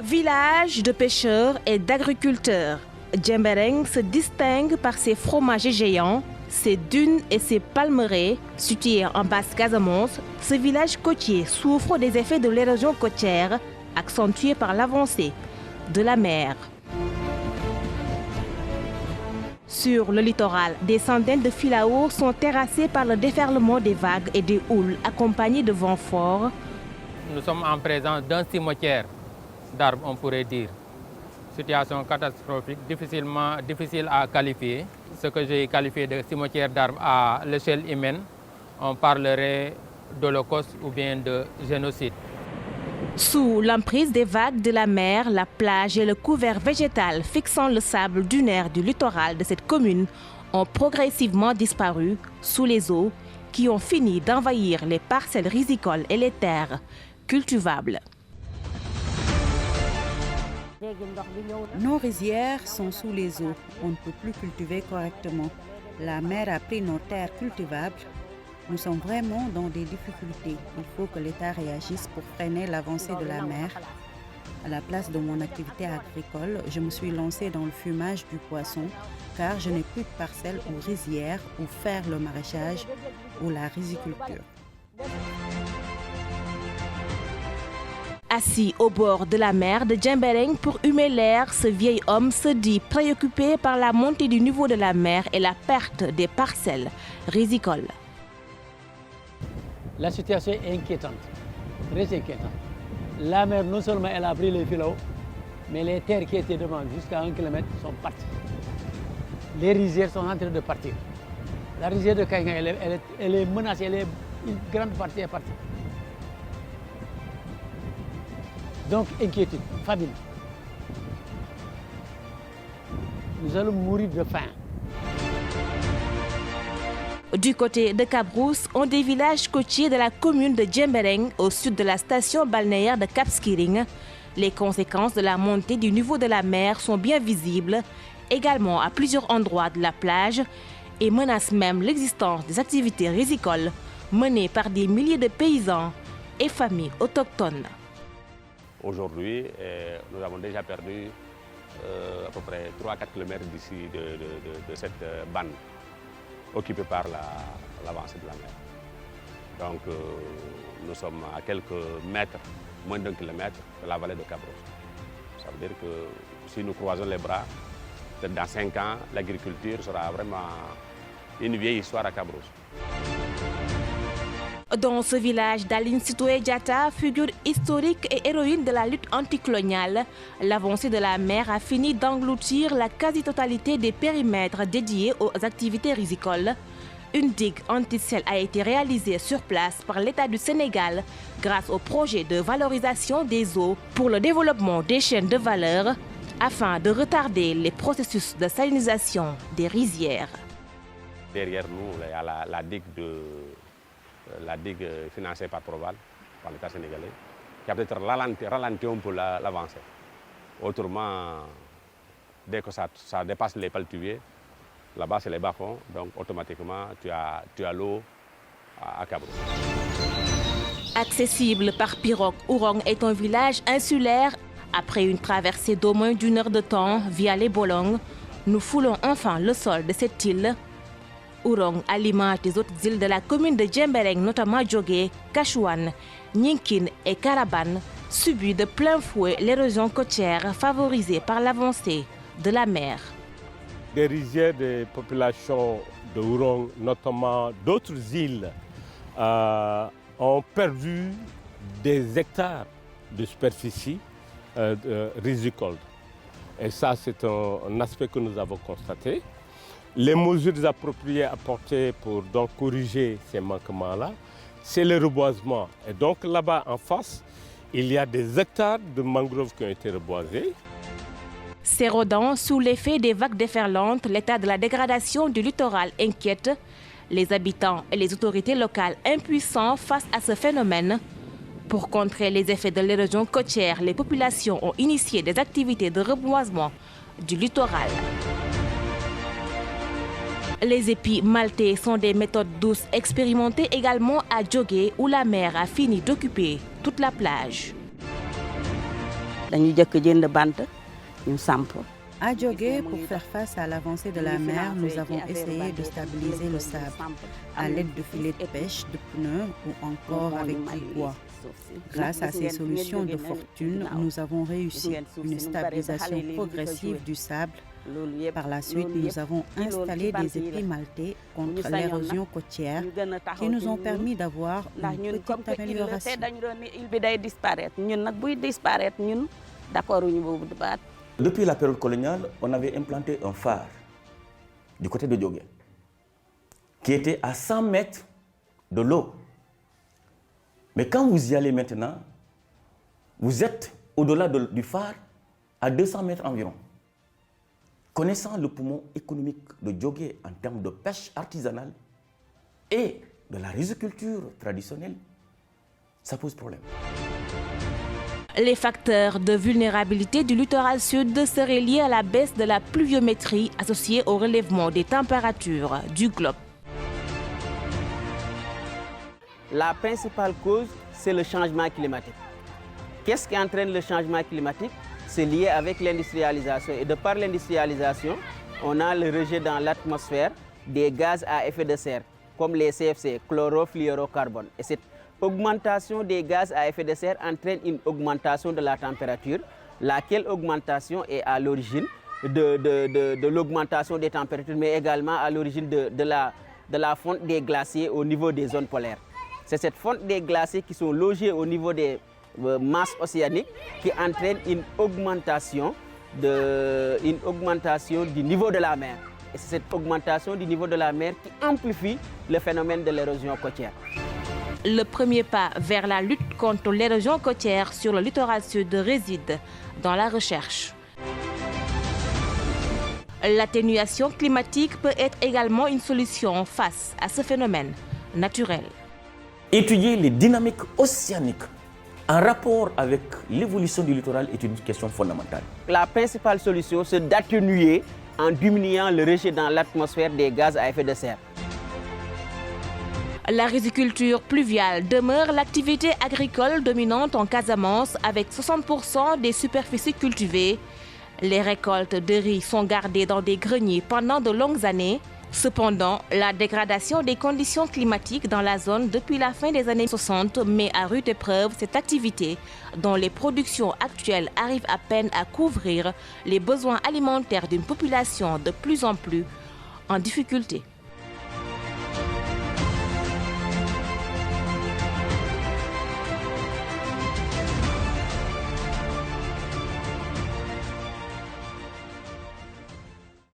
Village de pêcheurs et d'agriculteurs, Djembereng se distingue par ses fromagers géants, ses dunes et ses palmeraies. Situé en Basse-Casamance, ce village côtier souffre des effets de l'érosion côtière, accentuée par l'avancée de la mer. Sur le littoral, des centaines de filaos sont terrassés par le déferlement des vagues et des houles accompagnés de vents forts. Nous sommes en présence d'un cimetière d'arbres, on pourrait dire. Situation catastrophique, difficile à qualifier. Ce que j'ai qualifié de cimetière d'arbres à l'échelle humaine, on parlerait d'holocauste ou bien de génocide. Sous l'emprise des vagues de la mer, la plage et le couvert végétal fixant le sable dunaire du littoral de cette commune ont progressivement disparu sous les eaux qui ont fini d'envahir les parcelles rizicoles et les terres cultivables. Nos rizières sont sous les eaux. On ne peut plus cultiver correctement. La mer a pris nos terres cultivables. Nous sommes vraiment dans des difficultés. Il faut que l'État réagisse pour freiner l'avancée de la mer. À la place de mon activité agricole, je me suis lancée dans le fumage du poisson car je n'ai plus de parcelles ou rizières où faire le maraîchage ou la riziculture. Assis au bord de la mer de Djembereng pour humer l'air, ce vieil homme se dit préoccupé par la montée du niveau de la mer et la perte des parcelles rizicoles. La situation est inquiétante, très inquiétante. La mer, non seulement elle a pris les filots, mais les terres qui étaient devant jusqu'à 1 kilomètre sont parties. Les rizières sont en train de partir. La rizière de Kainga, elle est menacée, une grande partie est partie. Donc, inquiétude, famine. Nous allons mourir de faim. Du côté de Cabrousse, un des villages côtiers de la commune de Djembereng, au sud de la station balnéaire de Cap Skirring, les conséquences de la montée du niveau de la mer sont bien visibles, également à plusieurs endroits de la plage, et menacent même l'existence des activités rizicoles menées par des milliers de paysans et familles autochtones. Aujourd'hui, nous avons déjà perdu à peu près 3-4 km d'ici de cette bande occupée par l'avancée de la mer. Donc nous sommes à quelques mètres, moins d'1 kilomètre de la vallée de Cabrousse. Ça veut dire que si nous croisons les bras, peut-être dans 5 ans, l'agriculture sera vraiment une vieille histoire à Cabrousse. Dans ce village d'Aline Sitoé Diatta, figure historique et héroïne de la lutte anticoloniale, l'avancée de la mer a fini d'engloutir la quasi-totalité des périmètres dédiés aux activités rizicoles. Une digue anti-sel a été réalisée sur place par l'État du Sénégal grâce au projet de valorisation des eaux pour le développement des chaînes de valeur afin de retarder les processus de salinisation des rizières. Derrière nous, il y a la digue financée par Proval, par l'État sénégalais, qui a peut-être ralenti un peu l'avancée. Autrement, dès que ça dépasse les paltuviers, là-bas c'est les bas-fonds, donc automatiquement tu as l'eau à Cabrousse. Accessible par pirogue, Ourong est un village insulaire. Après une traversée d'au moins d'1 heure de temps via les Bolong, nous foulons enfin le sol de cette île. Ourong, à l'image des autres îles de la commune de Djembereng, notamment Djogé, Kachouane, Ninkin et Karaban, subit de plein fouet l'érosion côtière favorisée par l'avancée de la mer. Des rizières des populations de Ourong, notamment d'autres îles, ont perdu des hectares de superficie rizicole. Et ça, c'est un aspect que nous avons constaté. Les mesures appropriées apportées pour donc corriger ces manquements-là, c'est le reboisement. Et donc là-bas en face, il y a des hectares de mangroves qui ont été reboisés. S'érodant sous l'effet des vagues déferlantes, l'état de la dégradation du littoral inquiète. Les habitants et les autorités locales impuissants face à ce phénomène. Pour contrer les effets de l'érosion côtière, les populations ont initié des activités de reboisement du littoral. Les épis maltais sont des méthodes douces expérimentées également à Djogé où la mer a fini d'occuper toute la plage. À Djogé, pour faire face à l'avancée de la mer, nous avons essayé de stabiliser le sable à l'aide de filets de pêche, de pneus ou encore avec du bois. Grâce à ces solutions de fortune, nous avons réussi une stabilisation progressive du sable. Par la suite, nous avons installé des épis maltais contre l'érosion côtière qui nous ont permis d'avoir une petite amélioration. Depuis la période coloniale, on avait implanté un phare du côté de Djogé qui était à 100 mètres de l'eau. Mais quand vous y allez maintenant, vous êtes au-delà du phare à 200 mètres environ. Connaissant le poumon économique de Djogé en termes de pêche artisanale et de la riziculture traditionnelle, ça pose problème. Les facteurs de vulnérabilité du littoral sud seraient liés à la baisse de la pluviométrie associée au relèvement des températures du globe. La principale cause, c'est le changement climatique. Qu'est-ce qui entraîne le changement climatique? C'est lié avec l'industrialisation. Et de par l'industrialisation, on a le rejet dans l'atmosphère des gaz à effet de serre, comme les CFC, chlorofluorocarbone. Et cette augmentation des gaz à effet de serre entraîne une augmentation de la température, laquelle augmentation est à l'origine de l'augmentation des températures, mais également à l'origine de la fonte des glaciers au niveau des zones polaires. C'est cette fonte des glaciers qui sont logés au niveau des masses océaniques qui entraîne une augmentation du niveau de la mer. Et c'est cette augmentation du niveau de la mer qui amplifie le phénomène de l'érosion côtière. Le premier pas vers la lutte contre l'érosion côtière sur le littoral sud réside dans la recherche. L'atténuation climatique peut être également une solution face à ce phénomène naturel. Étudier les dynamiques océaniques en rapport avec l'évolution du littoral est une question fondamentale. La principale solution, c'est d'atténuer en diminuant le rejet dans l'atmosphère des gaz à effet de serre. La riziculture pluviale demeure l'activité agricole dominante en Casamance avec 60% des superficies cultivées. Les récoltes de riz sont gardées dans des greniers pendant de longues années. Cependant, la dégradation des conditions climatiques dans la zone depuis la fin des années 60 met à rude épreuve cette activité dont les productions actuelles arrivent à peine à couvrir les besoins alimentaires d'une population de plus en plus en difficulté.